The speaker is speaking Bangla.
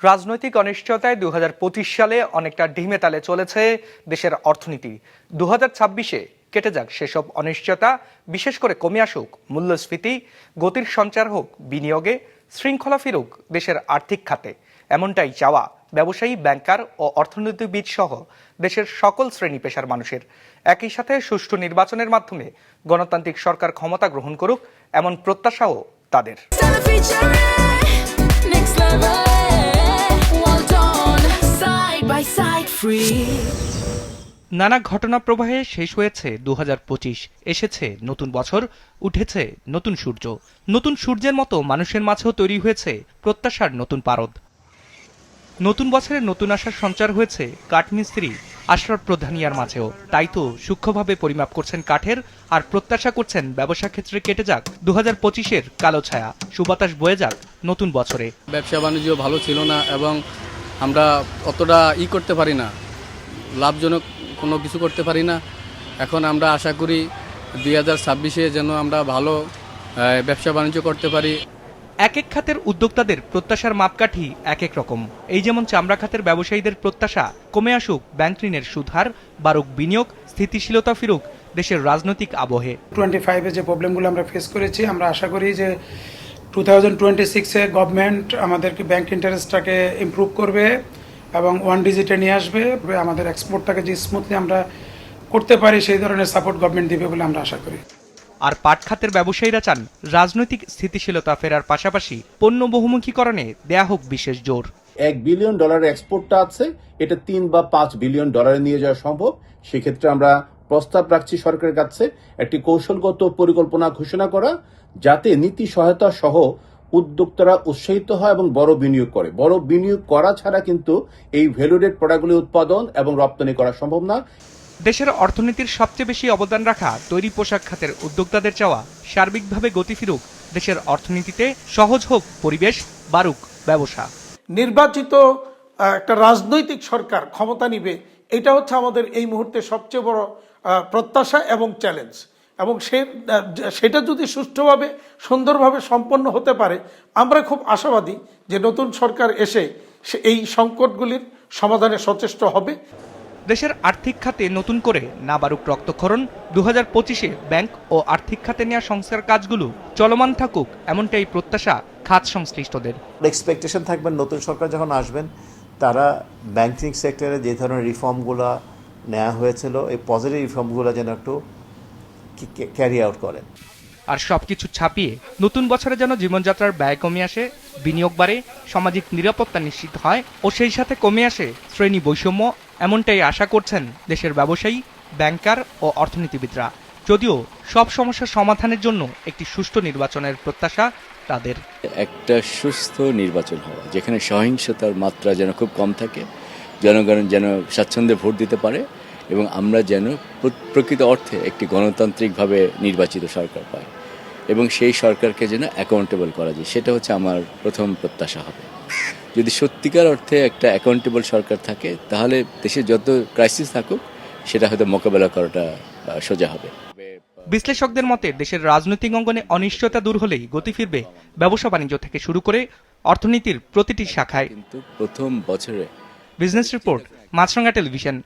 রাজনৈতিক অনিশ্চয়তায় ২০২৫ সালে অনেকটা ঢিমে তালে চলেছে দেশের অর্থনীতি। ২০২৬-এ কেটে যাক সেসব অনিশ্চয়তা, বিশেষ করে কমে আসুক মূল্যস্ফীতি, গতির সঞ্চার হোক বিনিয়োগে, শৃঙ্খলা ফিরুক দেশের আর্থিক খাতে। এমনটাই চাওয়া ব্যবসায়ী, ব্যাংকার ও অর্থনীতিবিদ সহ দেশের সকল শ্রেণী পেশার মানুষের। একই সাথে সুষ্ঠু নির্বাচনের মাধ্যমে গণতান্ত্রিক সরকার ক্ষমতা গ্রহণ করুক, এমন প্রত্যাশাও তাদের। নানা ঘটনা প্রবাহে শেষ হয়েছে ২০২৫, এসেছে নতুন বছর, উঠেছে নতুন সূর্য। নতুন সূর্যের মতো মানুষের মাঝেও তৈরি হয়েছে প্রত্যাশার নতুন পারদ। নতুন বছরের নতুন আশার সঞ্চার হয়েছে কাঠমিস্ত্রি আশরাফ প্রধানিয়ার মাঝেও। তাই তো সূক্ষ্মভাবে পরিমাপ করছেন কাঠের, আর প্রত্যাশা করছেন ব্যবসা ক্ষেত্রে কেটে যাক ২০২৫-এর কালো ছায়া, সুবাতাস বয়ে যাক নতুন বছরে। ব্যবসা বাণিজ্য ভালো ছিল না এবং আমরা অতটা করতে পারি না, লাভজনক কোনো কিছু করতে পারি না। এখন আমরা আশা করি ২০২৬-এ যেন আমরা ভালো ব্যবসা বাণিজ্য করতে পারি। এক এক খাতের উদ্যোক্তাদের প্রত্যাশার মাপকাঠি এক এক রকম। এই যেমন চামড়া খাতের ব্যবসায়ীদের প্রত্যাশা কমে আসুক ব্যাংক ঋণের সুদহার, বাড়ুক বিনিয়োগ, স্থিতিশীলতা ফিরুক দেশের রাজনৈতিক আবহে। 25-এ যে প্রবলেমগুলো আমরা ফেস করেছি, আমরা আশা করি যে 2026-এ গভর্নমেন্ট আমাদেরকে ব্যাংক ইন্টারেস্টটাকে ইমপ্রুভ করবে এবং ওয়ান ডিজিটে নিয়ে আসবে। আমাদের এক্সপোর্টটাকে যে স্মুথলি আমরা করতে পারি সেই ধরনের সাপোর্ট গভর্নমেন্ট দিবে বলে আমরা আশা করি। আর পাট খাতের ব্যবসায়ীরা চান রাজনৈতিক স্থিতিশীলতা ফেরার পাশাপাশি পণ্য বহুমুখীকরণে দেয়া হোক বিশেষ জোর। $1 বিলিয়ন এক্সপোর্টটা আছে, এটা 3 বা 5 বিলিয়ন ডলারে নিয়ে যাওয়া সম্ভব। সেক্ষেত্রে আমরা প্রস্তাব রাখছি সরকারের কাছে একটি কৌশলগত পরিকল্পনা ঘোষণা করা, যাতে নীতি সহায়তা সহ উদ্যোক্তারা উৎসাহিত হয় এবং বড় বিনিয়োগ করে। বড় বিনিয়োগ করা ছাড়া কিন্তু এই ভ্যালুডেড প্রোডাক্টগুলি উৎপাদন এবং রপ্তানি করা সম্ভব না। দেশের অর্থনীতির সবচেয়ে বেশি অবদান রাখা তৈরি পোশাক খাতের উদ্যোক্তাদের চাওয়া সার্বিকভাবে গতি ফিরুক দেশের অর্থনীতিতে, সহজ হোক পরিবেশ, বাড়ুক ব্যবসা। নির্বাচিত একটা রাজনৈতিক সরকার ক্ষমতা নিবে, এটা হচ্ছে আমাদের এই মুহূর্তে সবচেয়ে বড় প্রত্যাশা এবং চ্যালেঞ্জ। এবং সেটা যদি সুষ্ঠুভাবে সুন্দরভাবে সম্পন্ন হতে পারে, আমরা খুব আশাবাদী যে নতুন সরকার এসে এই সংকটগুলির সমাধানে সচেষ্ট হবে। দেশের আর্থিক খাতে নতুন করে না বাড়ুক রক্তক্ষরণ, ২০২৫-এ ব্যাংক ও আর্থিক খাতে নেওয়া সংস্কার কাজগুলো চলমান থাকুক, এমনটাই প্রত্যাশা খাত সংশ্লিষ্টদের। এক্সপেকটেশন থাকবে নতুন সরকার যখন আসবেন, তারা ব্যাংকিং সেক্টরে যে ধরনের রিফর্মগুলো নেওয়া হয়েছিল, এই পজিটিভ রিফর্মগুলো যেন একটু ক্যারি আউট করেন। আর সবকিছু ছাপিয়ে নতুন বছরে যেন জীবনযাত্রার ব্যয় কমে আসে, বিনিয়োগ বাড়ে, সামাজিক নিরাপত্তা নিশ্চিত হয় ও সেই সাথে কমে আসে শ্রেণী বৈষম্য, এমনটাই আশা করছেন দেশের ব্যবসায়ী, ব্যাংকার ও অর্থনীতিবিদরা। যদিও সব সমস্যার সমাধানের জন্য একটি সুষ্ঠু নির্বাচনের প্রত্যাশা তাদের। একটা সুস্থ নির্বাচন হওয়া, যেখানে সহিংসতার মাত্রা যেন খুব কম থাকে, জনগণ যেন স্বাচ্ছন্দ্যে ভোট দিতে পারে এবং আমরা যেন প্রকৃত অর্থে একটি গণতান্ত্রিকভাবে নির্বাচিত সরকার পাই এবং সেই সরকারকে যেন অ্যাকাউন্টেবল করা যায়, সেটা হচ্ছে আমার প্রথম প্রত্যাশা হবে। যদি সত্যিকার অর্থে একটা অ্যাকাউন্টেবল সরকার থাকে, তাহলে দেশে যত ক্রাইসিস থাকুক সেটা হয়তো মোকাবেলা করাটা সোজা হবে। বিশ্লেষকদের মতে দেশের রাজনৈতিক অঙ্গনে অনিশ্চয়তা দূর হলেই গতি ফিরবে ব্যবসা বাণিজ্য থেকে শুরু করে অর্থনীতির প্রতিটি শাখায়। কিন্তু প্রথম বছরে। বিজনেস রিপোর্ট, মাছরাঙা টেলিভিশন।